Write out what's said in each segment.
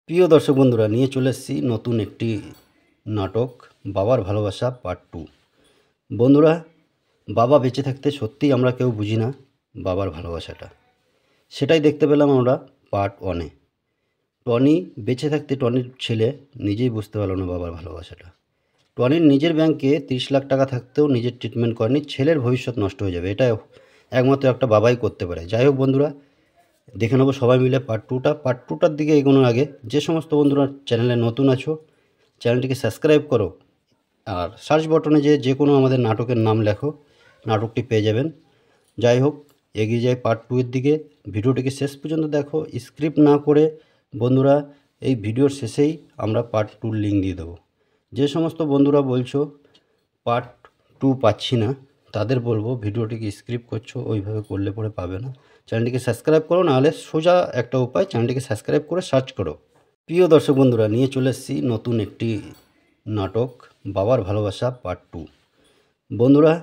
প্রিয় দর্শক বন্ধুরা, নিয়ে চলে এসেছি নতুন একটি নাটক বাবার ভালোবাসা পার্ট 2। বন্ধুরা, বাবা বেঁচে থাকতে সত্যিই আমরা কেউ বুঝি না বাবার ভালোবাসাটা। সেটাই দেখতে পেলাম আমরা পার্ট 1-এ। টনি বেঁচে থাকতে টনির ছেলে নিজেই বুঝতে পারল না বাবার ভালোবাসাটা। টনির নিজের ব্যাংকে 30 লাখ টাকা থাকতেও নিজের ট্রিটমেন্ট করেনি, ছেলের ভবিষ্যৎ নষ্ট হয়ে যাবে, এটা একমাত্র একটা বাবাই করতে পারে। যাই হোক বন্ধুরা, দেখে নেবো সবাই মিলে পার্ট টুটার দিকে এগোনোর আগে যে সমস্ত বন্ধুরা চ্যানেলে নতুন আছো, চ্যানেলটিকে সাবস্ক্রাইব করো আর সার্চ বটনে যে কোনো আমাদের নাটকের নাম লেখো, নাটকটি পেয়ে যাবেন। যাই হোক, এগিয়ে যাই পার্ট 2 এর দিকে। ভিডিওটিকে শেষ পর্যন্ত দেখো, স্ক্রিপ্ট না করে। বন্ধুরা, এই ভিডিওর শেষেই আমরা পার্ট 2-র লিঙ্ক দিয়ে দেবো। যে সমস্ত বন্ধুরা বলছো পার্ট 2 পাচ্ছি না, তাদের বলবো ভিডিওটিকে স্ক্রিপ্ট করছো, ওইভাবে করলে পরে পাবে না। চ্যানেলটিকে সাবস্ক্রাইব করো, নাহলে সোজা একটা উপায়, চ্যানেলটিকে সাবস্ক্রাইব করে সার্চ করো। প্রিয় দর্শক বন্ধুরা, নিয়ে চলে এসেছি নতুন একটি নাটক বাবার ভালোবাসা পার্ট 2। বন্ধুরা,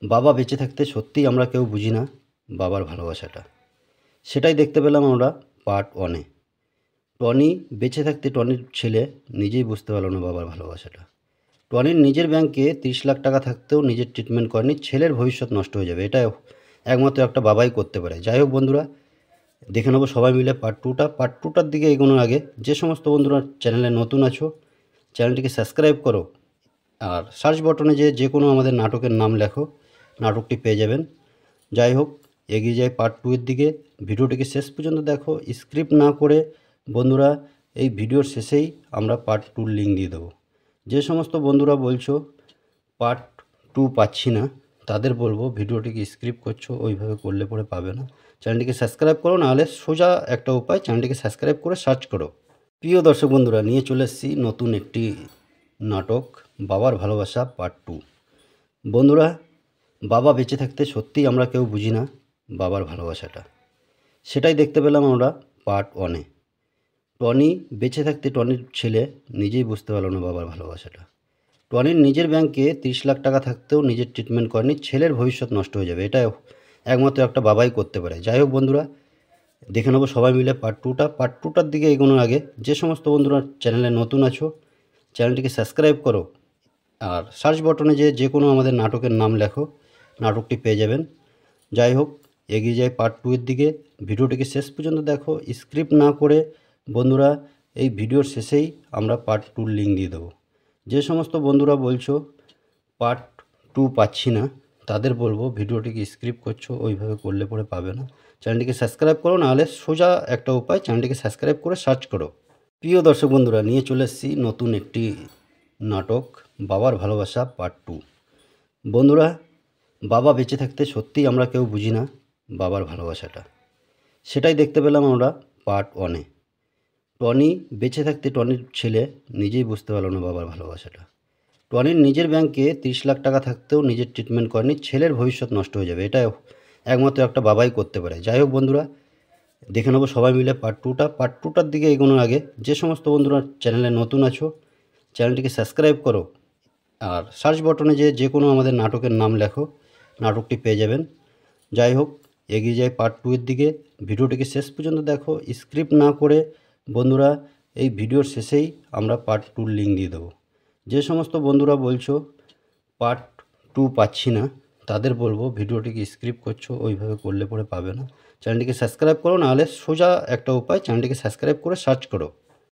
বাবা বেঁচে থাকতে সত্যিই আমরা কেউ বুঝি না বাবার ভালোবাসাটা। সেটাই দেখতে পেলাম আমরা পার্ট 1-এ। টনি বেঁচে থাকতে টনির ছেলে নিজেই বুঝতে পারল না বাবার ভালোবাসাটা। টনির নিজের ব্যাংকে 30 লাখ টাকা থাকতেও নিজের ট্রিটমেন্ট করেনি, ছেলের ভবিষ্যৎ নষ্ট হয়ে যাবে, এটা একমাত্র একটা বাবাই করতে পারে। যাই হোক বন্ধুরা, দেখে নেবো সবাই মিলে পার্ট টুটার দিকে এগোনোর আগে যে সমস্ত বন্ধুরা চ্যানেলে নতুন আছো, চ্যানেলটিকে সাবস্ক্রাইব করো আর সার্চ বটনে যে কোনো আমাদের নাটকের নাম লেখো, নাটকটি পেয়ে যাবেন। যাই হোক, এগিয়ে যাই পার্ট 2 এর দিকে। ভিডিওটিকে শেষ পর্যন্ত দেখো, স্ক্রিপ্ট না করে। বন্ধুরা, এই ভিডিওর শেষেই আমরা পার্ট 2-র লিঙ্ক দিয়ে দেবো। যে সমস্ত বন্ধুরা বলছো পার্ট 2 পাচ্ছি না, তাদের বলবো ভিডিওটিকে স্ক্রিপ্ট করছো, ওইভাবে করলে পরে পাবে না। চ্যানেলটিকে সাবস্ক্রাইব করো, নাহলে সোজা একটা উপায়, চ্যানেলটিকে সাবস্ক্রাইব করে সার্চ করো। প্রিয় দর্শক বন্ধুরা, নিয়ে চলে এসেছি নতুন একটি নাটক বাবার ভালোবাসা পার্ট 2। বন্ধুরা, বাবা বেঁচে থাকতে সত্যিই আমরা কেউ বুঝি না বাবার ভালোবাসাটা। সেটাই দেখতে পেলাম আমরা পার্ট 1-এ। টনি বেঁচে থাকতে টনির ছেলে নিজেই বুঝতে পারল না বাবার ভালোবাসাটা। টনির নিজের ব্যাংকে 30 লাখ টাকা থাকতেও নিজের ট্রিটমেন্ট করেনি, ছেলের ভবিষ্যৎ নষ্ট হয়ে যাবে, এটা একমাত্র একটা বাবাই করতে পারে। যাই হোক বন্ধুরা, দেখে নেবো সবাই মিলে পার্ট টুটার দিকে এগোনোর আগে যে সমস্ত বন্ধুরা চ্যানেলে নতুন আছো, চ্যানেলটিকে সাবস্ক্রাইব করো আর সার্চ বটনে যে কোনো আমাদের নাটকের নাম লেখো, নাটকটি পেয়ে যাবেন। যাই হোক, এগিয়ে যাই পার্ট 2 এর দিকে। ভিডিওটিকে শেষ পর্যন্ত দেখো, স্ক্রিপ্ট না করে। বন্ধুরা, এই ভিডিওর শেষেই আমরা পার্ট 2-র লিঙ্ক দিয়ে দেবো। যে সমস্ত বন্ধুরা বলছো পার্ট 2 পাচ্ছি না, তাদের বলবো ভিডিওটিকে স্ক্রিপ্ট করছো, ওইভাবে করলে পরে পাবে না। চ্যানেলটিকে সাবস্ক্রাইব করো, নাহলে সোজা একটা উপায়, চ্যানেলটিকে সাবস্ক্রাইব করে সার্চ করো। প্রিয় দর্শক বন্ধুরা, নিয়ে চলে এসেছি নতুন একটি নাটক বাবার ভালোবাসা পার্ট 2। বন্ধুরা, বাবা বেঁচে থাকতে সত্যিই আমরা কেউ বুঝি না বাবার ভালোবাসাটা। সেটাই দেখতে পেলাম আমরা পার্ট 1-এ। টনি বেঁচে থাকতে টনির ছেলে নিজেই বুঝতে পারল না বাবার ভালোবাসাটা। টনির নিজের ব্যাংকে 30 লাখ টাকা থাকতেও নিজের ট্রিটমেন্ট করেনি, ছেলের ভবিষ্যৎ নষ্ট হয়ে যাবে, এটা একমাত্র একটা বাবাই করতে পারে। যাই হোক বন্ধুরা, দেখে নেবো সবাই মিলে পার্ট টুটার দিকে এগোনোর আগে যে সমস্ত বন্ধুরা চ্যানেলে নতুন আছো, চ্যানেলটিকে সাবস্ক্রাইব করো আর সার্চ বটনে যে কোনো আমাদের নাটকের নাম লেখো, নাটকটি পেয়ে যাবেন। যাই হোক, এগিয়ে যাই পার্ট 2 এর দিকে। ভিডিওটিকে শেষ পর্যন্ত দেখো, স্ক্রিপ্ট না করে। বন্ধুরা, এই ভিডিওর শেষেই আমরা পার্ট 2-র লিঙ্ক দিয়ে দেবো। যে সমস্ত বন্ধুরা বলছো পার্ট 2 পাচ্ছি না, তাদের বলবো ভিডিওটিকে স্ক্রিপ্ট করছো, ওইভাবে করলে পরে পাবে না। চ্যানেলটিকে সাবস্ক্রাইব করো, নাহলে সোজা একটা উপায়, চ্যানেলটিকে সাবস্ক্রাইব করে সার্চ করো।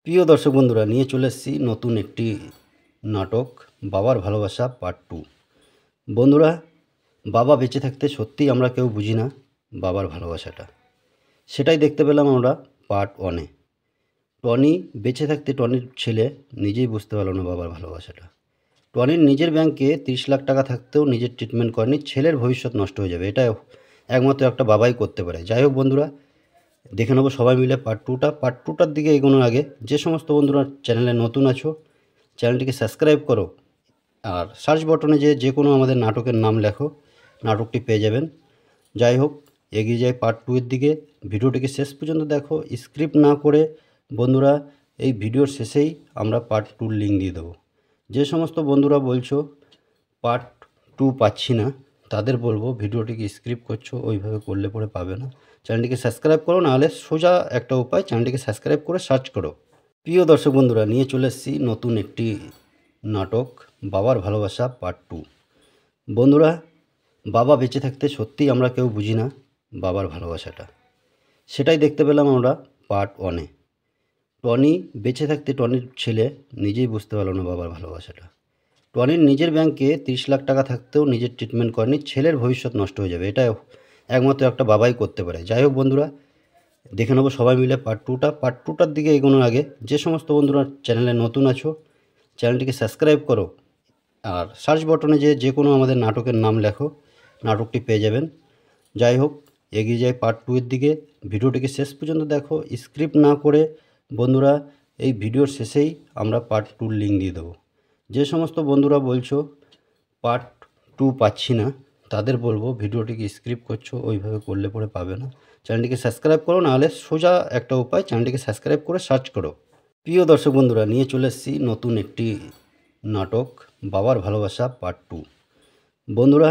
প্রিয় দর্শক বন্ধুরা, নিয়ে চলে এসেছি নতুন একটি নাটক বাবার ভালোবাসা পার্ট 2। বন্ধুরা, বাবা বেঁচে থাকতে সত্যিই আমরা কেউ বুঝি না বাবার ভালোবাসাটা। সেটাই দেখতে পেলাম আমরা পার্ট 1-এ। টনি বেঁচে থাকতে টনির ছেলে নিজেই বুঝতে পারল না বাবার ভালোবাসাটা। টনির নিজের ব্যাংকে 30 লাখ টাকা থাকতেও নিজের ট্রিটমেন্ট করেনি, ছেলের ভবিষ্যৎ নষ্ট হয়ে যাবে, এটা একমাত্র একটা বাবাই করতে পারে। যাই হোক বন্ধুরা, দেখে নেবো সবাই মিলে পার্ট টুটার দিকে এগোনোর আগে যে সমস্ত বন্ধুরা চ্যানেলে নতুন আছো, চ্যানেলটিকে সাবস্ক্রাইব করো আর সার্চ বটনে যে কোনো আমাদের নাটকের নাম লেখো, নাটকটি পেয়ে যাবেন। যাই হোক, এগিয়ে যাই পার্ট 2 এর দিকে। ভিডিওটিকে শেষ পর্যন্ত দেখো, স্ক্রিপ্ট না করে। বন্ধুরা, এই ভিডিওর শেষেই আমরা পার্ট 2-র লিঙ্ক দিয়ে দেবো। যে সমস্ত বন্ধুরা বলছো পার্ট 2 পাচ্ছি না, তাদের বলবো ভিডিওটিকে স্ক্রিপ্ট করছো, ওইভাবে করলে পরে পাবে না। চ্যানেলটিকে সাবস্ক্রাইব করো, নাহলে সোজা একটা উপায়, চ্যানেলটিকে সাবস্ক্রাইব করে সার্চ করো। প্রিয় দর্শক বন্ধুরা, নিয়ে চলে এসেছি নতুন একটি নাটক বাবার ভালোবাসা পার্ট 2। বন্ধুরা, বাবা বেঁচে থাকতে সত্যিই আমরা কেউ বুঝি না বাবার ভালোবাসাটা। সেটাই দেখতে পেলাম আমরা পার্ট 1-এ। টনি বেঁচে থাকতে টনির ছেলে নিজেই বুঝতে পারল না বাবার ভালোবাসাটা। টনির নিজের ব্যাংকে 30 লাখ টাকা থাকতেও নিজের ট্রিটমেন্ট করেনি, ছেলের ভবিষ্যৎ নষ্ট হয়ে যাবে, এটা একমাত্র একটা বাবাই করতে পারে। যাই হোক বন্ধুরা, দেখে নেবো সবাই মিলে পার্ট টুটার দিকে এগোনোর আগে যে সমস্ত বন্ধুরা চ্যানেলে নতুন আছো, চ্যানেলটিকে সাবস্ক্রাইব করো আর সার্চ বটনে যে কোনো আমাদের নাটকের নাম লেখো, নাটকটি পেয়ে যাবেন। যাই হোক, এগিয়ে যাই পার্ট 2 এর দিকে। ভিডিওটিকে শেষ পর্যন্ত দেখো, স্ক্রিপ্ট না করে। বন্ধুরা, এই ভিডিওর শেষেই আমরা পার্ট 2-র লিঙ্ক দিয়ে দেবো। যে সমস্ত বন্ধুরা বলছো পার্ট 2 পাচ্ছি না, তাদের বলবো ভিডিওটিকে স্ক্রিপ্ট করছো, ওইভাবে করলে পরে পাবে না। চ্যানেলটিকে সাবস্ক্রাইব করো, নাহলে সোজা একটা উপায়, চ্যানেলটিকে সাবস্ক্রাইব করে সার্চ করো। প্রিয় দর্শক বন্ধুরা, নিয়ে চলে এসেছি নতুন একটি নাটক বাবার ভালোবাসা পার্ট 2। বন্ধুরা,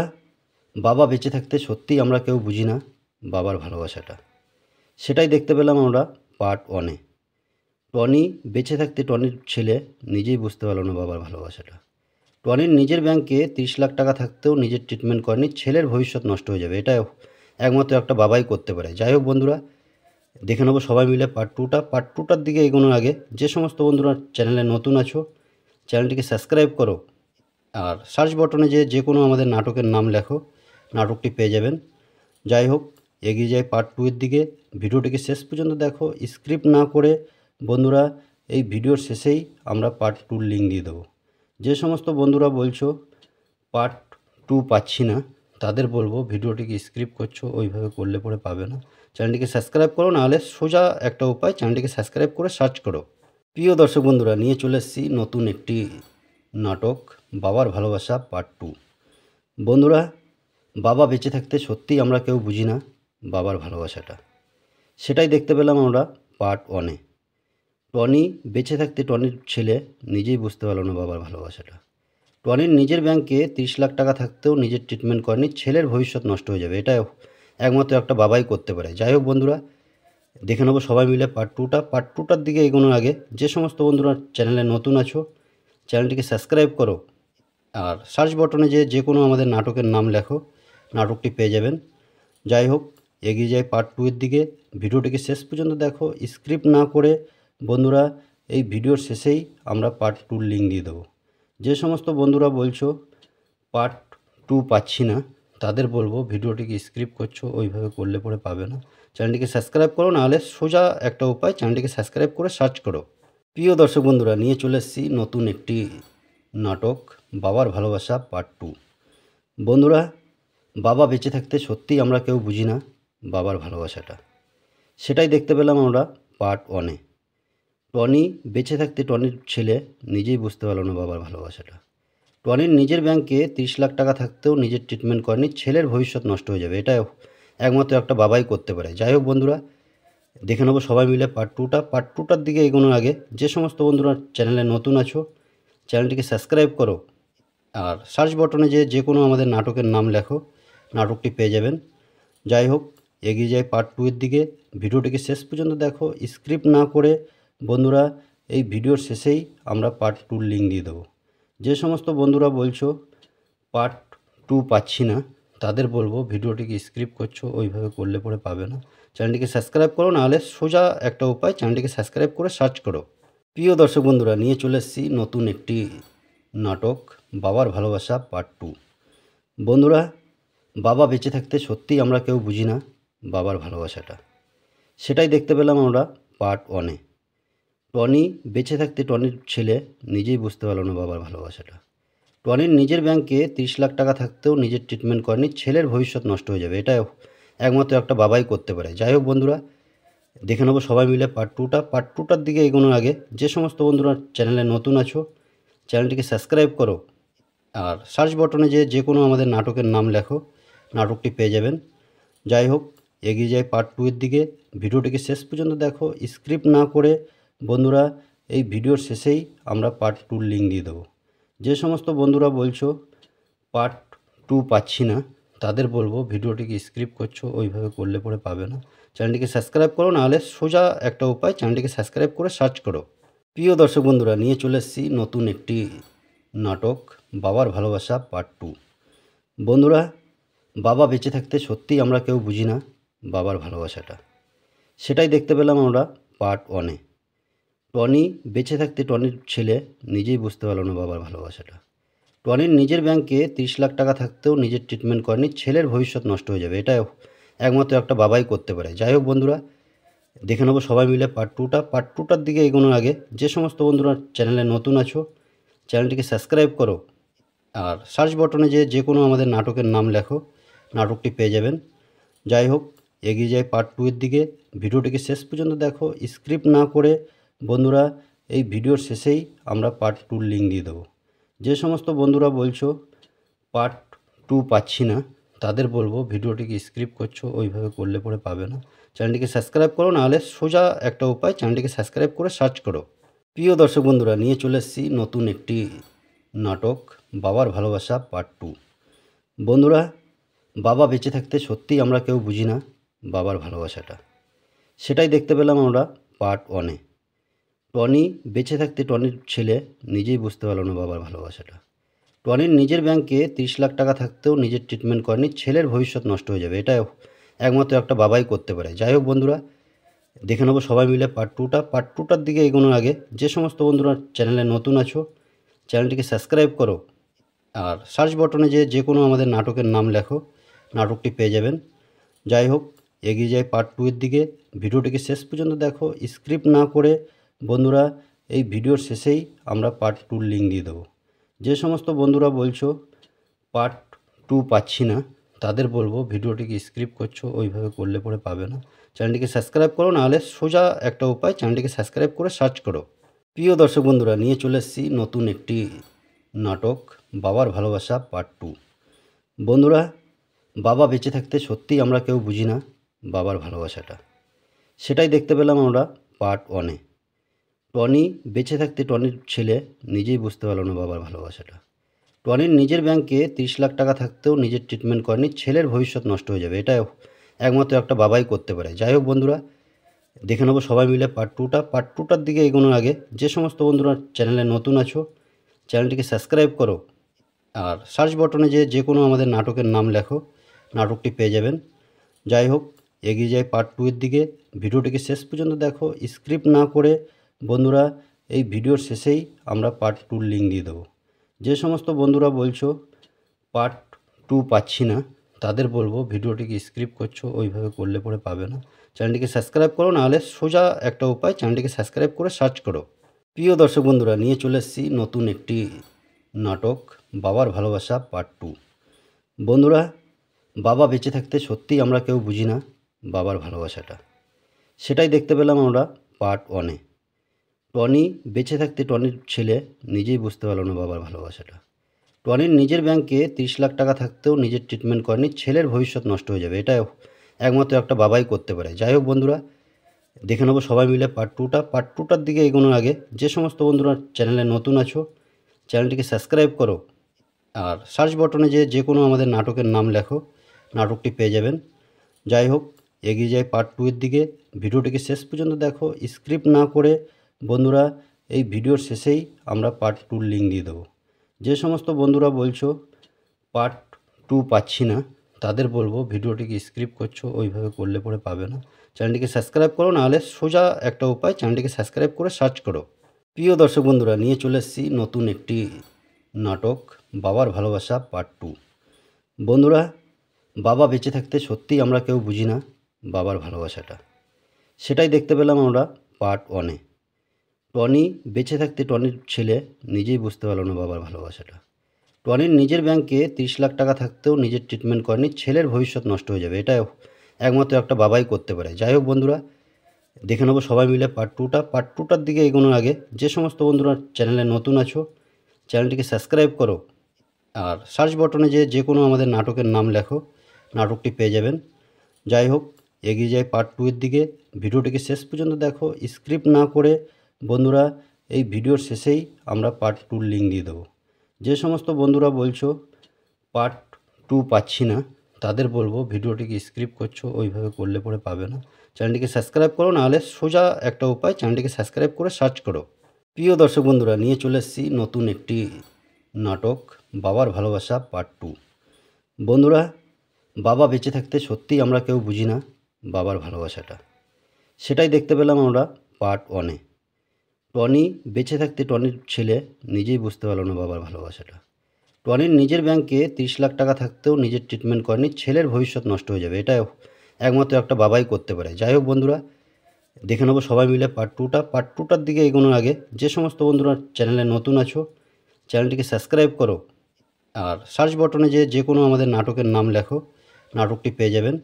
বাবা বেঁচে থাকতে সত্যিই আমরা কেউ বুঝি না বাবার ভালোবাসাটা। সেটাই দেখতে পেলাম আমরা পার্ট 1-এ। টনি বেঁচে থাকতে টনির ছেলে নিজেই বুঝতে পারল না বাবার ভালোবাসাটা। টনির নিজের ব্যাংকে 30 লাখ টাকা থাকতেও নিজের ট্রিটমেন্ট করেনি, ছেলের ভবিষ্যৎ নষ্ট হয়ে যাবে, এটা একমাত্র একটা বাবাই করতে পারে। যাই হোক বন্ধুরা, দেখে নেবো সবাই মিলে পার্ট টুটার দিকে এগোনোর আগে যে সমস্ত বন্ধুরা চ্যানেলে নতুন আছো, চ্যানেলটিকে সাবস্ক্রাইব করো আর সার্চ বটনে যে কোনো আমাদের নাটকের নাম লেখো, নাটকটি পেয়ে যাবেন। যাই হোক, এগিয়ে যাই পার্ট 2 এর দিকে। ভিডিওটিকে শেষ পর্যন্ত দেখো, স্ক্রিপ্ট না করে। বন্ধুরা, এই ভিডিওর শেষেই আমরা পার্ট 2-র লিঙ্ক দিয়ে দেবো। যে সমস্ত বন্ধুরা বলছো পার্ট 2 পাচ্ছি না, তাদের বলবো ভিডিওটিকে স্ক্রিপ্ট করছো, ওইভাবে করলে পরে পাবে না। চ্যানেলটিকে সাবস্ক্রাইব করো, নাহলে সোজা একটা উপায়, চ্যানেলটিকে সাবস্ক্রাইব করে সার্চ করো। প্রিয় দর্শক বন্ধুরা, নিয়ে চলে এসেছি নতুন একটি নাটক বাবার ভালোবাসা পার্ট 2। বন্ধুরা, বাবা বেঁচে থাকতে সত্যিই আমরা কেউ বুঝি না বাবার ভালোবাসাটা। সেটাই দেখতে পেলাম আমরা পার্ট 1-এ। টনি বেঁচে থাকতে টনির ছেলে নিজেই বুঝতে পারল না বাবার ভালোবাসাটা। টনির নিজের ব্যাংকে 30 লাখ টাকা থাকতেও নিজের ট্রিটমেন্ট করেনি, ছেলের ভবিষ্যৎ নষ্ট হয়ে যাবে, এটা একমাত্র একটা বাবাই করতে পারে। যাই হোক বন্ধুরা, দেখে নেবো সবাই মিলে পার্ট টুটার দিকে এগোনোর আগে যে সমস্ত বন্ধুরা চ্যানেলে নতুন আছো, চ্যানেলটিকে সাবস্ক্রাইব করো আর সার্চ বটনে যে কোনো আমাদের নাটকের নাম লেখো, নাটকটি পেয়ে যাবেন। যাই হোক, এগিয়ে যাই পার্ট 2 এর দিকে। ভিডিওটিকে শেষ পর্যন্ত দেখো, স্ক্রিপ্ট না করে। বন্ধুরা, এই ভিডিওর শেষেই আমরা পার্ট 2-র লিঙ্ক দিয়ে দেবো। যে সমস্ত বন্ধুরা বলছো পার্ট 2 পাচ্ছি না, তাদের বলবো ভিডিওটিকে স্ক্রিপ্ট করছো, ওইভাবে করলে পরে পাবে না। চ্যানেলটিকে সাবস্ক্রাইব করো, নাহলে সোজা একটা উপায়, চ্যানেলটিকে সাবস্ক্রাইব করে সার্চ করো। প্রিয় দর্শক বন্ধুরা, নিয়ে চলে এসেছি নতুন একটি নাটক বাবার ভালোবাসা পার্ট 2। বন্ধুরা, বাবা বেঁচে থাকতে সত্যিই আমরা কেউ বুঝি না বাবার ভালোবাসাটা। সেটাই দেখতে পেলাম আমরা পার্ট 1-এ। টনি বেঁচে থাকতে টনির ছেলে নিজেই বুঝতে পারল না বাবার ভালোবাসাটা। টনির নিজের ব্যাংকে 30 লাখ টাকা থাকতেও নিজের ট্রিটমেন্ট করেনি, ছেলের ভবিষ্যৎ নষ্ট হয়ে যাবে, এটা একমাত্র একটা বাবাই করতে পারে। যাই হোক বন্ধুরা, দেখে নেবো সবাই মিলে পার্ট টুটার দিকে এগোনোর আগে যে সমস্ত বন্ধুরা চ্যানেলে নতুন আছো, চ্যানেলটিকে সাবস্ক্রাইব করো আর সার্চ বটনে যে কোনো আমাদের নাটকের নাম লেখো, নাটকটি পেয়ে যাবেন। যাই হোক, এগিয়ে যাই পার্ট 2 এর দিকে। ভিডিওটিকে শেষ পর্যন্ত দেখো, স্ক্রিপ্ট না করে। বন্ধুরা, এই ভিডিওর শেষেই আমরা পার্ট 2-র লিঙ্ক দিয়ে দেবো। যে সমস্ত বন্ধুরা বলছো পার্ট 2 পাচ্ছি না, তাদের বলবো ভিডিওটিকে স্ক্রিপ্ট করছো, ওইভাবে করলে পরে পাবে না। চ্যানেলটিকে সাবস্ক্রাইব করো, নাহলে সোজা একটা উপায়, চ্যানেলটিকে সাবস্ক্রাইব করে সার্চ করো। প্রিয় দর্শক বন্ধুরা, নিয়ে চলে এসেছি নতুন একটি নাটক বাবার ভালোবাসা পার্ট 2। বন্ধুরা, বাবা বেঁচে থাকতে সত্যিই আমরা কেউ বুঝি না বাবার ভালোবাসাটা। সেটাই দেখতে পেলাম আমরা পার্ট 1-এ। টনি বেঁচে থাকতে টনির ছেলে নিজেই বুঝতে পারল না বাবার ভালোবাসাটা। টনির নিজের ব্যাংকে 30 লাখ টাকা থাকতেও নিজের ট্রিটমেন্ট করেনি, ছেলের ভবিষ্যৎ নষ্ট হয়ে যাবে, এটা একমাত্র একটা বাবাই করতে পারে। যাই হোক বন্ধুরা, দেখে নেবো সবাই মিলে পার্ট টুটার দিকে এগোনোর আগে যে সমস্ত বন্ধুরা চ্যানেলে নতুন আছো, চ্যানেলটিকে সাবস্ক্রাইব করো আর সার্চ বটনে যে কোনো আমাদের নাটকের নাম লেখো, নাটকটি পেয়ে যাবেন। যাই হোক, এগিয়ে যাই পার্ট 2 এর দিকে। ভিডিওটিকে শেষ পর্যন্ত দেখো, স্ক্রিপ্ট না করে। বন্ধুরা, এই ভিডিওর শেষেই আমরা পার্ট 2-র লিঙ্ক দিয়ে দেবো। যে সমস্ত বন্ধুরা বলছো পার্ট 2 পাচ্ছি না, তাদের বলবো ভিডিওটিকে স্ক্রিপ্ট করছো, ওইভাবে করলে পরে পাবে না। চ্যানেলটিকে সাবস্ক্রাইব করো, নাহলে সোজা একটা উপায়, চ্যানেলটিকে সাবস্ক্রাইব করে সার্চ করো। প্রিয় দর্শক বন্ধুরা, নিয়ে চলে এসেছি নতুন একটি নাটক বাবার ভালোবাসা পার্ট 2। বন্ধুরা, বাবা বেঁচে থাকতে সত্যিই আমরা কেউ বুঝি না বাবার ভালোবাসাটা। সেটাই দেখতে পেলাম আমরা পার্ট 1-এ। টনি বেঁচে থাকতে টনির ছেলে নিজেই বুঝতে পারল না বাবার ভালোবাসাটা। টনির নিজের ব্যাংকে 30 লাখ টাকা থাকতেও নিজের ট্রিটমেন্ট করেনি, ছেলের ভবিষ্যৎ নষ্ট হয়ে যাবে, এটা একমাত্র একটা বাবাই করতে পারে। যাই হোক বন্ধুরা, দেখে নেবো সবাই মিলে পার্ট টুটার দিকে এগোনোর আগে যে সমস্ত বন্ধুরা চ্যানেলে নতুন আছো, চ্যানেলটিকে সাবস্ক্রাইব করো আর সার্চ বটনে যে কোনো আমাদের নাটকের নাম লেখো, নাটকটি পেয়ে যাবেন। যাই হোক, এগিয়ে যায় পার্ট 2 এর দিকে। ভিডিওটিকে শেষ পর্যন্ত দেখো, স্ক্রিপ্ট না করে। বন্ধুরা, এই ভিডিওর শেষেই আমরা পার্ট 2-র লিঙ্ক দিয়ে দেবো। যে সমস্ত বন্ধুরা বলছো পার্ট 2 পাচ্ছি না, তাদের বলবো ভিডিওটিকে স্ক্রিপ্ট করছো, ওইভাবে করলে পরে পাবে না। চ্যানেলটিকে সাবস্ক্রাইব করো, নাহলে সোজা একটা উপায়, চ্যানেলটিকে সাবস্ক্রাইব করে সার্চ করো। প্রিয় দর্শক বন্ধুরা, নিয়ে চলে এসেছি নতুন একটি নাটক বাবার ভালোবাসা পার্ট 2। বন্ধুরা, বাবা বেঁচে থাকতে সত্যিই আমরা কেউ বুঝি না বাবার ভালোবাসাটা। সেটাই দেখতে পেলাম আমরা পার্ট 1-এ। টনি বেঁচে থাকতে টনির ছেলে নিজেই বুঝতে পারল না বাবার ভালোবাসাটা। টনির নিজের ব্যাংকে 30 লাখ টাকা থাকতেও নিজের ট্রিটমেন্ট করেনি, ছেলের ভবিষ্যৎ নষ্ট হয়ে যাবে, এটা একমাত্র একটা বাবাই করতে পারে। যাই হোক বন্ধুরা, দেখে নেবো সবাই মিলে পার্ট টুটার দিকে এগোনোর আগে যে সমস্ত বন্ধুরা চ্যানেলে নতুন আছো, চ্যানেলটিকে সাবস্ক্রাইব করো আর সার্চ বটনে যে কোনো আমাদের নাটকের নাম লেখো, নাটকটি পেয়ে যাবেন। যাই হোক, এগিয়ে যায় পার্ট 2 এর দিকে। ভিডিওটিকে শেষ পর্যন্ত দেখো, স্ক্রিপ্ট না করে। বন্ধুরা, এই ভিডিওর শেষেই আমরা পার্ট 2-র লিঙ্ক দিয়ে দেবো। যে সমস্ত বন্ধুরা বলছো পার্ট 2 পাচ্ছি না, তাদের বলবো ভিডিওটিকে স্ক্রিপ্ট করছো, ওইভাবে করলে পরে পাবে না। চ্যানেলটিকে সাবস্ক্রাইব করো, নাহলে সোজা একটা উপায়, চ্যানেলটিকে সাবস্ক্রাইব করে সার্চ করো। প্রিয় দর্শক বন্ধুরা, নিয়ে চলে এসেছি নতুন একটি নাটক বাবার ভালোবাসা পার্ট 2। বন্ধুরা, বাবা বেঁচে থাকতে সত্যিই আমরা কেউ বুঝি না বাবার ভালোবাসাটা। সেটাই দেখতে পেলাম আমরা পার্ট 1-এ। টনি বেঁচে থাকতে টনির ছেলে নিজেই বুঝতে পারল না বাবার ভালোবাসাটা। টনির নিজের ব্যাংকে 30 লাখ টাকা থাকতেও নিজের ট্রিটমেন্ট করেনি, ছেলের ভবিষ্যৎ নষ্ট হয়ে যাবে, এটা একমাত্র একটা বাবাই করতে পারে। যাই হোক বন্ধুরা, দেখে নেবো সবাই মিলে পার্ট টুটার দিকে এগোনোর আগে যে সমস্ত বন্ধুরা চ্যানেলে নতুন আছো, চ্যানেলটিকে সাবস্ক্রাইব করো আর সার্চ বটনে যে কোনো আমাদের নাটকের নাম লেখো, নাটকটি পেয়ে যাবেন। যাই হোক, এগিয়ে যায় পার্ট 2 এর দিকে। ভিডিওটিকে শেষ পর্যন্ত দেখো, স্ক্রিপ্ট না করে। বন্ধুরা, এই ভিডিওর শেষেই আমরা পার্ট 2-র লিঙ্ক দিয়ে দেবো। যে সমস্ত বন্ধুরা বলছো পার্ট 2 পাচ্ছি না, তাদের বলবো ভিডিওটিকে স্ক্রিপ্ট করছো, ওইভাবে করলে পরে পাবে না। চ্যানেলটিকে সাবস্ক্রাইব করো, নাহলে সোজা একটা উপায়, চ্যানেলটিকে সাবস্ক্রাইব করে সার্চ করো। প্রিয় দর্শক বন্ধুরা, নিয়ে চলে এসেছি নতুন একটি নাটক বাবার ভালোবাসা পার্ট 2। বন্ধুরা, বাবা বেঁচে থাকতে সত্যিই আমরা কেউ বুঝি না বাবার ভালোবাসাটা। সেটাই দেখতে পেলাম আমরা পার্ট 1-এ। টনি বেঁচে থাকতে টনির ছেলে নিজেই বুঝতে পারল না বাবার ভালোবাসাটা। টনির নিজের ব্যাংকে 30 লাখ টাকা থাকতেও নিজের ট্রিটমেন্ট করেনি, ছেলের ভবিষ্যৎ নষ্ট হয়ে যাবে, এটা একমাত্র একটা বাবাই করতে পারে। যাই হোক বন্ধুরা, দেখে নেবো সবাই মিলে পার্ট টুটার দিকে এগোনোর আগে যে সমস্ত বন্ধুরা চ্যানেলে নতুন আছো, চ্যানেলটিকে সাবস্ক্রাইব করো আর সার্চ বটনে যে কোনো আমাদের নাটকের নাম লেখো, নাটকটি পেয়ে যাবেন। যাই হোক, এগিয়ে যায় পার্ট 2 এর দিকে। ভিডিওটিকে শেষ পর্যন্ত দেখো, স্ক্রিপ্ট না করে। বন্ধুরা, এই ভিডিওর শেষেই আমরা পার্ট 2-র লিঙ্ক দিয়ে দেবো। যে সমস্ত বন্ধুরা বলছো পার্ট 2 পাচ্ছি না, তাদের বলবো ভিডিওটিকে স্ক্রিপ্ট করছো, ওইভাবে করলে পরে পাবে না। চ্যানেলটিকে সাবস্ক্রাইব করো, নাহলে সোজা একটা উপায়, চ্যানেলটিকে সাবস্ক্রাইব করে সার্চ করো। প্রিয় দর্শক বন্ধুরা, নিয়ে চলে এসেছি নতুন একটি নাটক বাবার ভালোবাসা পার্ট 2। বন্ধুরা, বাবা বেঁচে থাকতে সত্যিই আমরা কেউ বুঝি না বাবার ভালোবাসাটা। সেটাই দেখতে পেলাম আমরা পার্ট 1-এ। টনি বেঁচে থাকতে টনির ছেলে নিজেই বুঝতে পারল না বাবার ভালোবাসাটা। টনির নিজের ব্যাংকে 30 লাখ টাকা থাকতেও নিজের ট্রিটমেন্ট করেনি, ছেলের ভবিষ্যৎ নষ্ট হয়ে যাবে, এটা একমাত্র একটা বাবাই করতে পারে। যাই হোক বন্ধুরা, দেখে নেবো সবাই মিলে পার্ট টুটার দিকে এগোনোর আগে যে সমস্ত বন্ধুরা চ্যানেলে নতুন আছো, চ্যানেলটিকে সাবস্ক্রাইব করো আর সার্চ বটনে যে কোনো আমাদের নাটকের নাম লেখো, নাটকটি পেয়ে যাবেন। যাই হোক, এগিয়ে যায় পার্ট 2 এর দিকে। ভিডিওটিকে শেষ পর্যন্ত দেখো, স্ক্রিপ্ট না করে। বন্ধুরা, এই ভিডিওর শেষেই আমরা পার্ট 2-র লিঙ্ক দিয়ে দেবো। যে সমস্ত বন্ধুরা বলছো পার্ট 2 পাচ্ছি না, তাদের বলবো ভিডিওটিকে স্ক্রিপ্ট করছো, ওইভাবে করলে পরে পাবে না। চ্যানেলটিকে সাবস্ক্রাইব করো, নাহলে সোজা একটা উপায়, চ্যানেলটিকে সাবস্ক্রাইব করে সার্চ করো। প্রিয় দর্শক বন্ধুরা, নিয়ে চলে এসেছি নতুন একটি নাটক বাবার ভালোবাসা পার্ট 2। বন্ধুরা, বাবা বেঁচে থাকতে সত্যিই আমরা কেউ বুঝি না বাবার ভালোবাসাটা। সেটাই দেখতে পেলাম আমরা পার্ট 1-এ। টনি বেঁচে থাকতে টনির ছেলে নিজেই বুঝতে পারল না বাবার ভালোবাসাটা। টনির নিজের ব্যাংকে 30 লাখ টাকা থাকতেও নিজের ট্রিটমেন্ট করেনি, ছেলের ভবিষ্যৎ নষ্ট হয়ে যাবে, এটা একমাত্র একটা বাবাই করতে পারে। যাই হোক বন্ধুরা, দেখে নেবো সবাই মিলে পার্ট টুটার দিকে এগোনোর আগে যে সমস্ত বন্ধুরা চ্যানেলে নতুন আছো, চ্যানেলটিকে সাবস্ক্রাইব করো আর সার্চ বটনে যে কোনো আমাদের নাটকের নাম লেখো, নাটকটি পেয়ে যাবেন।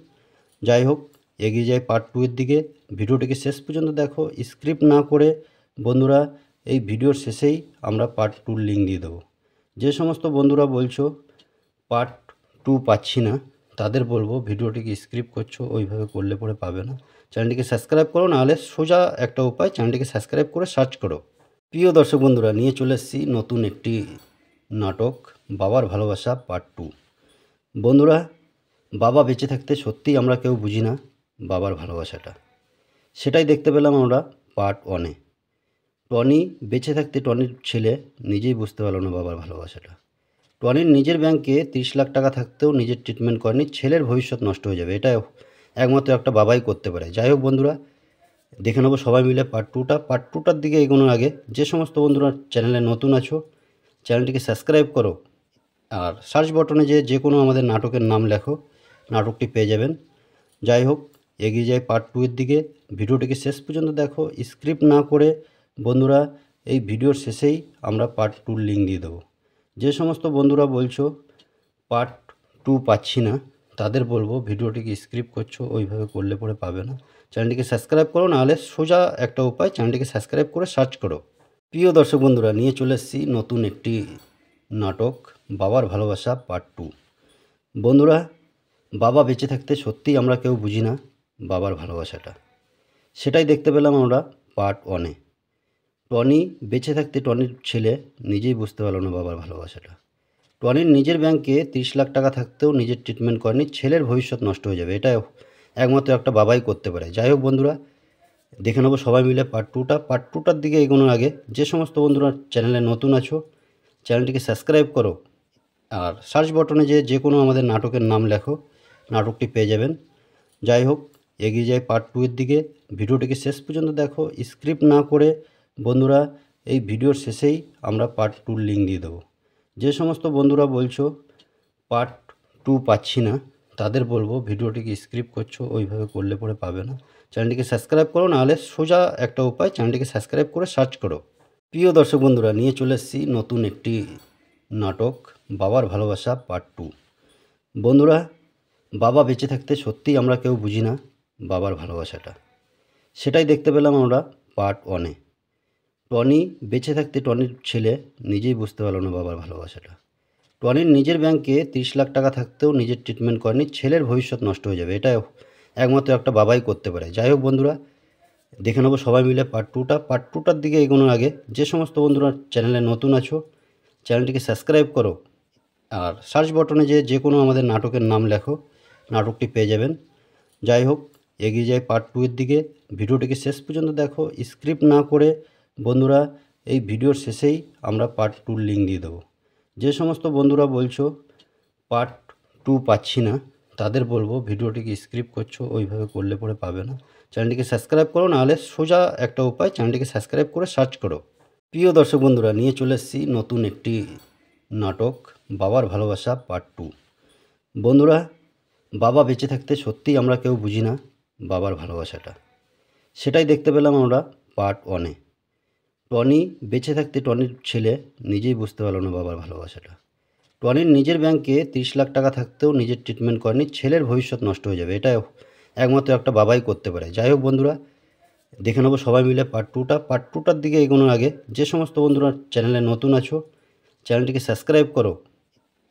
যাই হোক, এগিয়ে যাই পার্ট 2 এর দিকে। ভিডিওটিকে শেষ পর্যন্ত দেখো, স্ক্রিপ্ট না করে। বন্ধুরা, এই ভিডিওর শেষেই আমরা পার্ট 2-র লিঙ্ক দিয়ে দেবো। যে সমস্ত বন্ধুরা বলছো পার্ট 2 পাচ্ছি না, তাদের বলবো ভিডিওটিকে স্ক্রিপ্ট করছো, ওইভাবে করলে পরে পাবে না। চ্যানেলটিকে সাবস্ক্রাইব করো, নাহলে সোজা একটা উপায়, চ্যানেলটিকে সাবস্ক্রাইব করে সার্চ করো। প্রিয় দর্শক বন্ধুরা, নিয়ে চলে এসেছি নতুন একটি নাটক বাবার ভালোবাসা পার্ট 2। বন্ধুরা, বাবা বেঁচে থাকতে সত্যিই আমরা কেউ বুঝি না বাবার ভালোবাসাটা। সেটাই দেখতে পেলাম আমরা পার্ট 1-এ। টনি বেঁচে থাকতে টনির ছেলে নিজেই বুঝতে পারল না বাবার ভালোবাসাটা। টনির নিজের ব্যাংকে 30 লাখ টাকা থাকতেও নিজের ট্রিটমেন্ট করেনি, ছেলের ভবিষ্যৎ নষ্ট হয়ে যাবে, এটা একমাত্র একটা বাবাই করতে পারে। যাই হোক বন্ধুরা, দেখে নেবো সবাই মিলে পার্ট টুটার দিকে এগোনোর আগে যে সমস্ত বন্ধুরা চ্যানেলে নতুন আছো, চ্যানেলটিকে সাবস্ক্রাইব করো আর সার্চ বটনে যে কোনো আমাদের নাটকের নাম লেখো, নাটকটি পেয়ে যাবেন। যাই হোক, এগিয়ে যাই পার্ট 2 এর দিকে। ভিডিওটিকে শেষ পর্যন্ত দেখো, স্ক্রিপ্ট না করে। বন্ধুরা, এই ভিডিওর শেষেই আমরা পার্ট 2-র লিঙ্ক দিয়ে দেবো। যে সমস্ত বন্ধুরা বলছো পার্ট 2 পাচ্ছি না, তাদের বলবো ভিডিওটিকে স্ক্রিপ্ট করছো, ওইভাবে করলে পরে পাবে না। চ্যানেলটিকে সাবস্ক্রাইব করো, নাহলে সোজা একটা উপায়, চ্যানেলটিকে সাবস্ক্রাইব করে সার্চ করো। প্রিয় দর্শক বন্ধুরা, নিয়ে চলে এসেছি নতুন একটি নাটক বাবার ভালোবাসা পার্ট 2। বন্ধুরা, বাবা বেঁচে থাকতে সত্যিই আমরা কেউ বুঝি না বাবার ভালোবাসাটা। সেটাই দেখতে পেলাম আমরা পার্ট 1-এ। টনি বেঁচে থাকতে টনির ছেলে নিজেই বুঝতে পারল না বাবার ভালোবাসাটা। টনির নিজের ব্যাংকে 30 লাখ টাকা থাকতেও নিজের ট্রিটমেন্ট করেনি, ছেলের ভবিষ্যৎ নষ্ট হয়ে যাবে, এটা একমাত্র একটা বাবাই করতে পারে। যাই হোক বন্ধুরা, দেখে নেবো সবাই মিলে পার্ট টুটার দিকে এগোনোর আগে যে সমস্ত বন্ধুরা চ্যানেলে নতুন আছো, চ্যানেলটিকে সাবস্ক্রাইব করো আর সার্চ বটনে যে কোনো আমাদের নাটকের নাম লেখো, নাটকটি পেয়ে যাবেন। যাই হোক, এগিয়ে যাই পার্ট 2 এর দিকে। ভিডিওটিকে শেষ পর্যন্ত দেখো, স্ক্রিপ্ট না করে। বন্ধুরা, এই ভিডিওর শেষেই আমরা পার্ট 2-র লিঙ্ক দিয়ে দেবো। যে সমস্ত বন্ধুরা বলছো পার্ট 2 পাচ্ছি না, তাদের বলবো ভিডিওটিকে স্ক্রিপ্ট করছো, ওইভাবে করলে পরে পাবে না। চ্যানেলটিকে সাবস্ক্রাইব করো, নাহলে সোজা একটা উপায়, চ্যানেলটিকে সাবস্ক্রাইব করে সার্চ করো। প্রিয় দর্শক বন্ধুরা, নিয়ে চলে এসেছি নতুন একটি নাটক বাবার ভালোবাসা পার্ট 2। বন্ধুরা, বাবা বেঁচে থাকতে সত্যিই আমরা কেউ বুঝি না বাবার ভালোবাসাটা। সেটাই দেখতে পেলাম আমরা পার্ট 1-এ। টনি বেঁচে থাকতে টনির ছেলে নিজেই বুঝতে পারল না বাবার ভালোবাসাটা। টনির নিজের ব্যাংকে 30 লাখ টাকা থাকতেও নিজের ট্রিটমেন্ট করেনি, ছেলের ভবিষ্যৎ নষ্ট হয়ে যাবে, এটা একমাত্র একটা বাবাই করতে পারে। যাই হোক বন্ধুরা, দেখে নেবো সবাই মিলে পার্ট টুটার দিকে এগোনোর আগে যে সমস্ত বন্ধুরা চ্যানেলে নতুন আছো, চ্যানেলটিকে সাবস্ক্রাইব করো আর সার্চ বটনে যে কোনো আমাদের নাটকের নাম লেখো, নাটকটি পেয়ে যাবেন। যাই হোক, এগিয়ে যাই পার্ট 2 এর দিকে। ভিডিওটিকে শেষ পর্যন্ত দেখো, স্ক্রিপ্ট না করে। বন্ধুরা, এই ভিডিওর শেষেই আমরা পার্ট 2-র লিঙ্ক দিয়ে দেবো। যে সমস্ত বন্ধুরা বলছো পার্ট 2 পাচ্ছি না, তাদের বলবো ভিডিওটিকে স্ক্রিপ্ট করছো, ওইভাবে করলে পরে পাবে না। চ্যানেলটিকে সাবস্ক্রাইব করো, নাহলে সোজা একটা উপায়, চ্যানেলটিকে সাবস্ক্রাইব করে সার্চ করো। প্রিয় দর্শক বন্ধুরা, নিয়ে চলে এসেছি নতুন একটি নাটক বাবার ভালোবাসা পার্ট 2। বন্ধুরা, বাবা বেঁচে থাকতে সত্যিই আমরা কেউ বুঝি না বাবার ভালোবাসাটা। সেটাই দেখতে পেলাম আমরা পার্ট 1-এ। টনি বেঁচে থাকতে টনির ছেলে নিজেই বুঝতে পারল না বাবার ভালোবাসাটা। টনির নিজের ব্যাংকে 30 লাখ টাকা থাকতেও নিজের ট্রিটমেন্ট করেনি, ছেলের ভবিষ্যৎ নষ্ট হয়ে যাবে, এটা একমাত্র একটা বাবাই করতে পারে। যাই হোক বন্ধুরা, দেখে নেবো সবাই মিলে পার্ট টুটার দিকে এগোনোর আগে যে সমস্ত বন্ধুরা চ্যানেলে নতুন আছো, চ্যানেলটিকে সাবস্ক্রাইব করো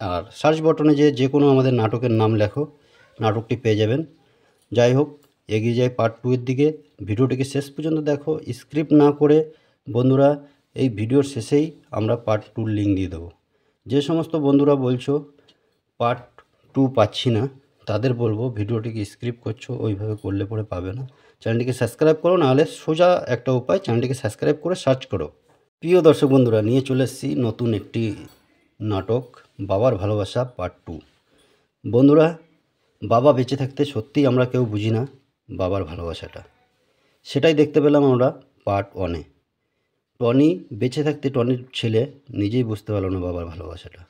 আর সার্চ বটনে যে কোনো আমাদের নাটকের নাম লেখো, নাটকটি পেয়ে যাবেন। যাই হোক, এগিয়ে যাই পার্ট 2 এর দিকে। ভিডিওটিকে শেষ পর্যন্ত দেখো, স্ক্রিপ্ট না করে। বন্ধুরা, এই ভিডিওর শেষেই আমরা পার্ট 2-র লিঙ্ক দিয়ে দেবো। যে সমস্ত বন্ধুরা বলছো পার্ট 2 পাচ্ছি না, তাদের বলবো ভিডিওটিকে স্ক্রিপ্ট করছো, ওইভাবে করলে পরে পাবে না। চ্যানেলটিকে সাবস্ক্রাইব করো, নাহলে সোজা একটা উপায়, চ্যানেলটিকে সাবস্ক্রাইব করে সার্চ করো। প্রিয় দর্শক বন্ধুরা, নিয়ে চলে এসেছি নতুন একটি নাটক বাবার ভালোবাসা পার্ট 2। বন্ধুরা, বাবা বেঁচে থাকতে সত্যিই আমরা কেউ বুঝি না বাবার ভালোবাসাটা। সেটাই দেখতে পেলাম আমরা পার্ট 1-এ। টনি বেঁচে থাকতে টনির ছেলে নিজেই বুঝতে পারল না বাবার ভালোবাসাটা।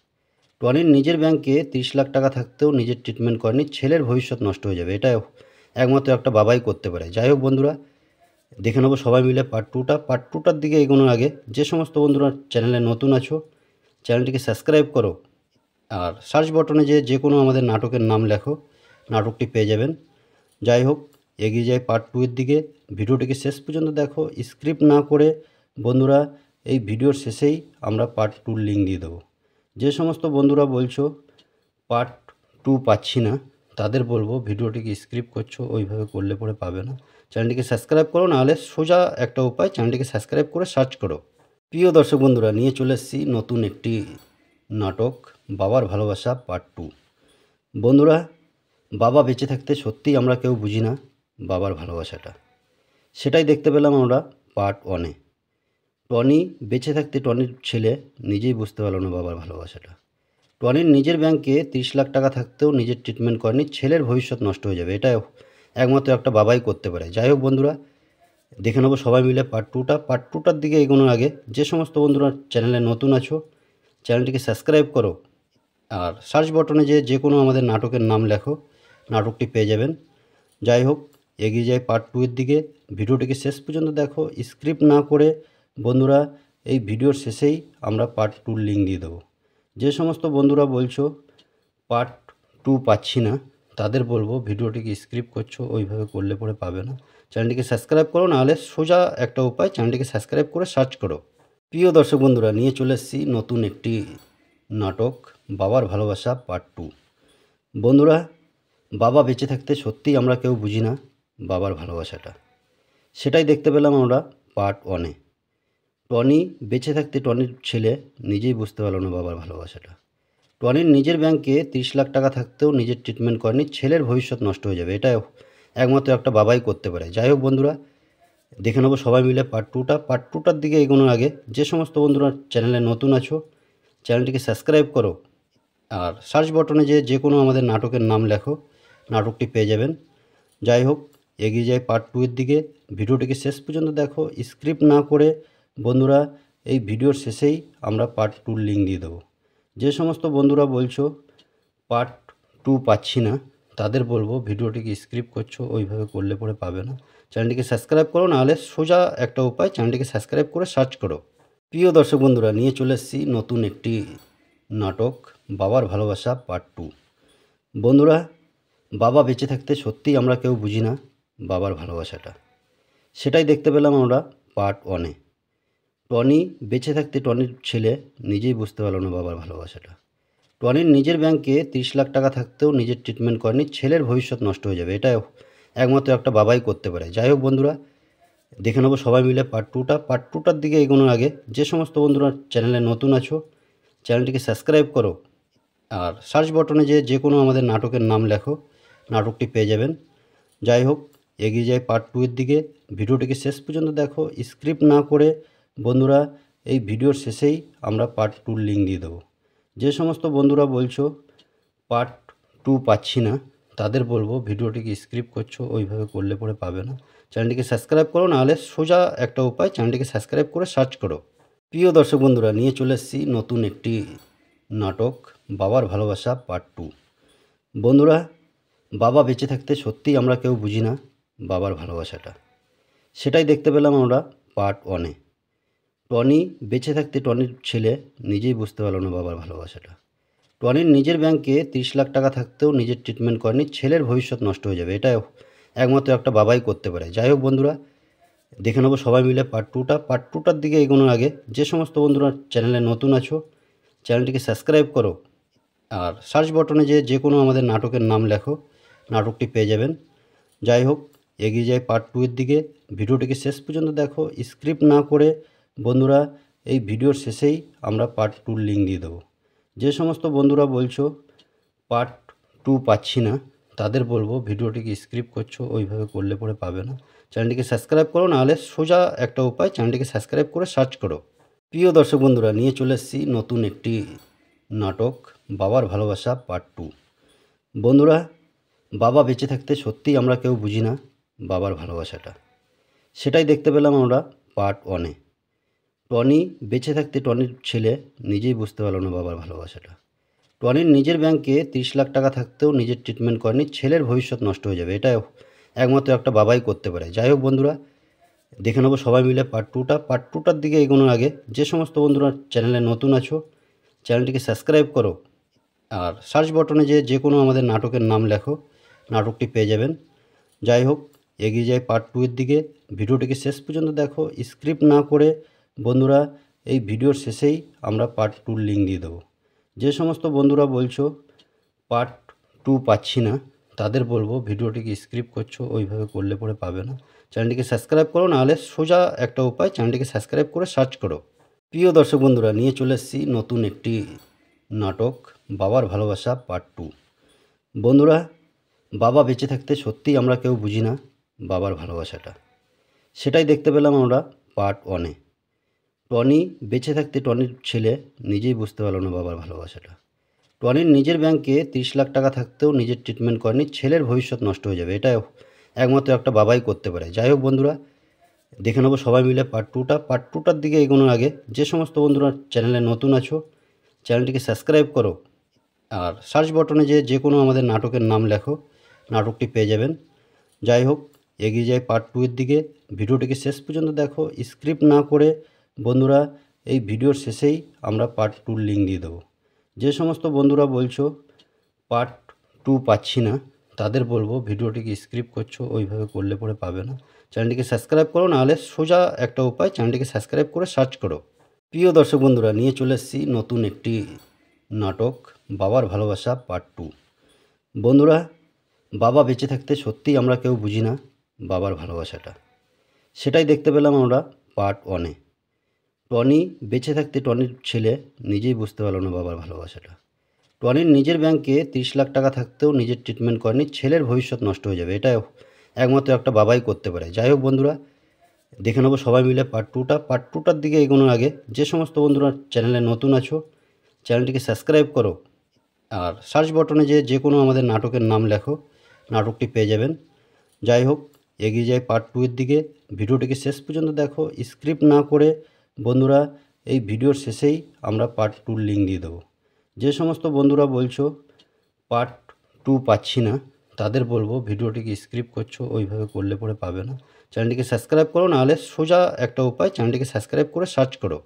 টনির নিজের ব্যাংকে 30 লাখ টাকা থাকতেও নিজের ট্রিটমেন্ট করেনি, ছেলের ভবিষ্যৎ নষ্ট হয়ে যাবে, এটা একমাত্র একটা বাবাই করতে পারে। যাই হোক বন্ধুরা, দেখে নেবো সবাই মিলে পার্ট টুটার দিকে এগোনোর আগে যে সমস্ত বন্ধুরা চ্যানেলে নতুন আছো, চ্যানেলটিকে সাবস্ক্রাইব করো আর সার্চ বটনে যে কোনো আমাদের নাটকের নাম লেখো, নাটকটি পেয়ে যাবেন। যাই হোক, এগিয়ে যাই পার্ট 2 এর দিকে। ভিডিওটিকে শেষ পর্যন্ত দেখো, স্ক্রিপ্ট না করে। বন্ধুরা, এই ভিডিওর শেষেই আমরা পার্ট 2-র লিঙ্ক দিয়ে দেবো। যে সমস্ত বন্ধুরা বলছো পার্ট 2 পাচ্ছি না, তাদের বলবো ভিডিওটিকে স্ক্রিপ্ট করছো, ওইভাবে করলে পরে পাবে না। চ্যানেলটিকে সাবস্ক্রাইব করো, নাহলে সোজা একটা উপায়, চ্যানেলটিকে সাবস্ক্রাইব করে সার্চ করো। প্রিয় দর্শক বন্ধুরা, নিয়ে চলে এসেছি নতুন একটি নাটক বাবার ভালোবাসা পার্ট 2। বন্ধুরা, বাবা বেঁচে থাকতে সত্যিই আমরা কেউ বুঝি না বাবার ভালোবাসাটা। সেটাই দেখতে পেলাম আমরা পার্ট 1-এ। টনি বেঁচে থাকতে টনির ছেলে নিজেই বুঝতে পারল না বাবার ভালোবাসাটা। টনির নিজের ব্যাংকে 30 লাখ টাকা থাকতেও নিজের ট্রিটমেন্ট করেনি, ছেলের ভবিষ্যৎ নষ্ট হয়ে যাবে, এটা একমাত্র একটা বাবাই করতে পারে। যাই হোক বন্ধুরা, দেখে নেবো সবাই মিলে পার্ট টুটার দিকে এগোনোর আগে যে সমস্ত বন্ধুরা চ্যানেলে নতুন আছো, চ্যানেলটিকে সাবস্ক্রাইব করো আর সার্চ বটনে যে কোনো আমাদের নাটকের নাম লেখো, নাটকটি পেয়ে যাবেন। যাই হোক, এগিয়ে যাই পার্ট 2 এর দিকে। ভিডিওটিকে শেষ পর্যন্ত দেখো, স্ক্রিপ্ট না করে। বন্ধুরা, এই ভিডিওর শেষেই আমরা পার্ট 2-র লিঙ্ক দিয়ে দেবো। যে সমস্ত বন্ধুরা বলছো পার্ট 2 পাচ্ছি না, তাদের বলবো ভিডিওটিকে স্ক্রিপ্ট করছো, ওইভাবে করলে পরে পাবে না। চ্যানেলটিকে সাবস্ক্রাইব করো, নাহলে সোজা একটা উপায়, চ্যানেলটিকে সাবস্ক্রাইব করে সার্চ করো। প্রিয় দর্শক বন্ধুরা, নিয়ে চলে এসেছি নতুন একটি নাটক বাবার ভালোবাসা পার্ট 2। বন্ধুরা, বাবা বেঁচে থাকতে সত্যিই আমরা কেউ বুঝি না বাবার ভালোবাসাটা। সেটাই দেখতে পেলাম আমরা পার্ট 1-এ। টনি বেঁচে থাকতে টনির ছেলে নিজেই বুঝতে পারল না বাবার ভালোবাসাটা। টনির নিজের ব্যাংকে 30 লাখ টাকা থাকতেও নিজের ট্রিটমেন্ট করেনি, ছেলের ভবিষ্যৎ নষ্ট হয়ে যাবে, এটা একমাত্র একটা বাবাই করতে পারে। যাই হোক বন্ধুরা, দেখে নেবো সবাই মিলে পার্ট টুটার দিকে এগোনোর আগে যে সমস্ত বন্ধুরা চ্যানেলে নতুন আছো, চ্যানেলটিকে সাবস্ক্রাইব করো আর সার্চ বটনে যে কোনো আমাদের নাটকের নাম লেখো, নাটকটি পেয়ে যাবেন। যাই হোক, এগিয়ে যাই পার্ট 2 এর দিকে। ভিডিওটিকে শেষ পর্যন্ত দেখো, স্ক্রিপ্ট না করে। বন্ধুরা, এই ভিডিওর শেষেই আমরা পার্ট 2-র লিঙ্ক দিয়ে দেবো। যে সমস্ত বন্ধুরা বলছো পার্ট 2 পাচ্ছি না, তাদের বলবো ভিডিওটিকে স্ক্রিপ্ট করছো, ওইভাবে করলে পরে পাবে না। চ্যানেলটিকে সাবস্ক্রাইব করো, নাহলে সোজা একটা উপায়, চ্যানেলটিকে সাবস্ক্রাইব করে সার্চ করো। প্রিয় দর্শক বন্ধুরা, নিয়ে চলে এসেছি নতুন একটি নাটক বাবার ভালোবাসা পার্ট 2। বন্ধুরা, বাবা বেঁচে থাকতে সত্যিই আমরা কেউ বুঝি না বাবার ভালোবাসাটা। সেটাই দেখতে পেলাম আমরা পার্ট 1-এ। টনি বেঁচে থাকতে টনির ছেলে নিজেই বুঝতে পারল না বাবার ভালোবাসাটা। টনির নিজের ব্যাংকে 30 লাখ টাকা থাকতেও নিজের ট্রিটমেন্ট করেনি, ছেলের ভবিষ্যৎ নষ্ট হয়ে যাবে, এটা একমাত্র একটা বাবাই করতে পারে। যাই হোক বন্ধুরা, দেখে নেবো সবাই মিলে পার্ট টুটার দিকে এগোনোর আগে যে সমস্ত বন্ধুরা চ্যানেলে নতুন আছো, চ্যানেলটিকে সাবস্ক্রাইব করো আর সার্চ বটনে যে কোনো আমাদের নাটকের নাম লেখো, নাটকটি পেয়ে যাবেন। যাই হোক, এগিয়ে যাই পার্ট 2 এর দিকে। ভিডিওটিকে শেষ পর্যন্ত দেখো, স্ক্রিপ্ট না করে। বন্ধুরা, এই ভিডিওর শেষেই আমরা পার্ট 2-র লিঙ্ক দিয়ে দেবো। যে সমস্ত বন্ধুরা বলছো পার্ট 2 পাচ্ছি না, তাদের বলবো ভিডিওটিকে স্ক্রিপ্ট করছো, ওইভাবে করলে পরে পাবে না। চ্যানেলটিকে সাবস্ক্রাইব করো, নাহলে সোজা একটা উপায়, চ্যানেলটিকে সাবস্ক্রাইব করে সার্চ করো। প্রিয় দর্শক বন্ধুরা, নিয়ে চলে এসেছি নতুন একটি নাটক বাবার ভালোবাসা পার্ট 2। বন্ধুরা, বাবা বেঁচে থাকতে সত্যিই আমরা কেউ বুঝি না বাবার ভালোবাসাটা। সেটাই দেখতে পেলাম আমরা পার্ট 1-এ। টনি বেঁচে থাকতে টনির ছেলে নিজেই বুঝতে পারল না বাবার ভালোবাসাটা। টনির নিজের ব্যাংকে 30 লাখ টাকা থাকতেও নিজের ট্রিটমেন্ট করেনি, ছেলের ভবিষ্যৎ নষ্ট হয়ে যাবে, এটা একমাত্র একটা বাবাই করতে পারে। যাই হোক বন্ধুরা, দেখে নেবো সবাই মিলে পার্ট টুটার দিকে এগোনোর আগে যে সমস্ত বন্ধুরা চ্যানেলে নতুন আছো, চ্যানেলটিকে সাবস্ক্রাইব করো আর সার্চ বটনে যে কোনো আমাদের নাটকের নাম লেখো, নাটকটি পেয়ে যাবেন। যাই হোক, এগিয়ে যাই পার্ট 2 এর দিকে। ভিডিওটিকে শেষ পর্যন্ত দেখো, স্ক্রিপ্ট না করে। বন্ধুরা, এই ভিডিওর শেষেই আমরা পার্ট 2-র লিঙ্ক দিয়ে দেবো। যে সমস্ত বন্ধুরা বলছো পার্ট 2 পাচ্ছি না, তাদের বলবো ভিডিওটিকে স্ক্রিপ্ট করছো, ওইভাবে করলে পরে পাবে না। চ্যানেলটিকে সাবস্ক্রাইব করো, নাহলে সোজা একটা উপায়, চ্যানেলটিকে সাবস্ক্রাইব করে সার্চ করো। প্রিয় দর্শক বন্ধুরা, নিয়ে চলে এসেছি নতুন একটি নাটক বাবার ভালোবাসা পার্ট 2। বন্ধুরা, বাবা বেঁচে থাকতে সত্যিই আমরা কেউ বুঝি না বাবার ভালোবাসাটা। সেটাই দেখতে পেলাম আমরা পার্ট 1-এ। টনি বেঁচে থাকতে টনির ছেলে নিজেই বুঝতে পারল না বাবার ভালোবাসাটা। টনির নিজের ব্যাংকে 30 লাখ টাকা থাকতেও নিজের ট্রিটমেন্ট করেনি, ছেলের ভবিষ্যৎ নষ্ট হয়ে যাবে, এটা একমাত্র একটা বাবাই করতে পারে। যাই হোক বন্ধুরা, দেখে নেবো সবাই মিলে পার্ট টুটার দিকে এগোনোর আগে যে সমস্ত বন্ধুরা চ্যানেলে নতুন আছো, চ্যানেলটিকে সাবস্ক্রাইব করো আর সার্চ বটনে যে কোনো আমাদের নাটকের নাম লেখো, নাটকটি পেয়ে যাবেন। যাই হোক, এগিয়ে যাই পার্ট 2 এর দিকে। ভিডিওটিকে শেষ পর্যন্ত দেখো, স্ক্রিপ্ট না করে। বন্ধুরা, এই ভিডিওর শেষেই আমরা পার্ট 2-র লিঙ্ক দিয়ে দেবো। যে সমস্ত বন্ধুরা বলছো পার্ট 2 পাচ্ছি না, তাদের বলবো ভিডিওটিকে স্ক্রিপ্ট করছো, ওইভাবে করলে পরে পাবে না। চ্যানেলটিকে সাবস্ক্রাইব করো, নাহলে সোজা একটা উপায়, চ্যানেলটিকে সাবস্ক্রাইব করে সার্চ করো। প্রিয় দর্শক বন্ধুরা, নিয়ে চলে এসেছি নতুন একটি নাটক বাবার ভালোবাসা পার্ট 2। বন্ধুরা, বাবা বেঁচে থাকতে সত্যিই আমরা কেউ বুঝি না বাবার ভালোবাসাটা। সেটাই দেখতে পেলাম আমরা পার্ট 1-এ। টনি বেঁচে থাকতে টনির ছেলে নিজেই বুঝতে পারল না বাবার ভালোবাসাটা। টনির নিজের ব্যাংকে 30 লাখ টাকা থাকতেও নিজের ট্রিটমেন্ট করেনি, ছেলের ভবিষ্যৎ নষ্ট হয়ে যাবে, এটা একমাত্র একটা বাবাই করতে পারে। যাই হোক বন্ধুরা, দেখে নেবো সবাই মিলে পার্ট টুটার দিকে এগোনোর আগে যে সমস্ত বন্ধুরা চ্যানেলে নতুন আছো, চ্যানেলটিকে সাবস্ক্রাইব করো আর সার্চ বটনে যে কোনো আমাদের নাটকের নাম লেখো, নাটকটি পেয়ে যাবেন। যাই হোক, এগিয়ে যাই পার্ট 2 এর দিকে। ভিডিওটিকে শেষ পর্যন্ত দেখো, স্ক্রিপ্ট না করে। বন্ধুরা, এই ভিডিওর শেষেই আমরা পার্ট 2-র লিঙ্ক দিয়ে দেবো। যে সমস্ত বন্ধুরা বলছো পার্ট 2 পাচ্ছি না, তাদের বলবো ভিডিওটিকে স্ক্রিপ্ট করছো, ওইভাবে করলে পরে পাবে না। চ্যানেলটিকে সাবস্ক্রাইব করো, নাহলে সোজা একটা উপায়, চ্যানেলটিকে সাবস্ক্রাইব করে সার্চ করো। প্রিয় দর্শক বন্ধুরা, নিয়ে চলে এসেছি নতুন একটি নাটক বাবার ভালোবাসা পার্ট 2। বন্ধুরা, বাবা বেঁচে থাকতে সত্যিই আমরা কেউ বুঝি না বাবার ভালোবাসাটা। সেটাই দেখতে পেলাম আমরা পার্ট 1-এ। টনি বেঁচে থাকতে টনির ছেলে নিজেই বুঝতে পারল না বাবার ভালোবাসাটা। টনির নিজের ব্যাংকে 30 লাখ টাকা থাকতেও নিজের ট্রিটমেন্ট করেনি, ছেলের ভবিষ্যৎ নষ্ট হয়ে যাবে, এটা একমাত্র একটা বাবাই করতে পারে। যাই হোক বন্ধুরা, দেখে নেবো সবাই মিলে পার্ট টুটার দিকে এগোনোর আগে যে সমস্ত বন্ধুরা চ্যানেলে নতুন আছো, চ্যানেলটিকে সাবস্ক্রাইব করো আর সার্চ বটনে যে কোনো আমাদের নাটকের নাম লেখো, নাটকটি পেয়ে যাবেন। যাই হোক, এগিয়ে যাই পার্ট 2 এর দিকে। ভিডিওটিকে শেষ পর্যন্ত দেখো, স্ক্রিপ্ট না করে। বন্ধুরা, এই ভিডিওর শেষেই আমরা পার্ট 2-র লিঙ্ক দিয়ে দেবো। যে সমস্ত বন্ধুরা বলছো পার্ট 2 পাচ্ছি না, তাদের বলবো ভিডিওটিকে স্ক্রিপ্ট করছো, ওইভাবে করলে পরে পাবে না। চ্যানেলটিকে সাবস্ক্রাইব করো, নাহলে সোজা একটা উপায়, চ্যানেলটিকে সাবস্ক্রাইব করে সার্চ করো।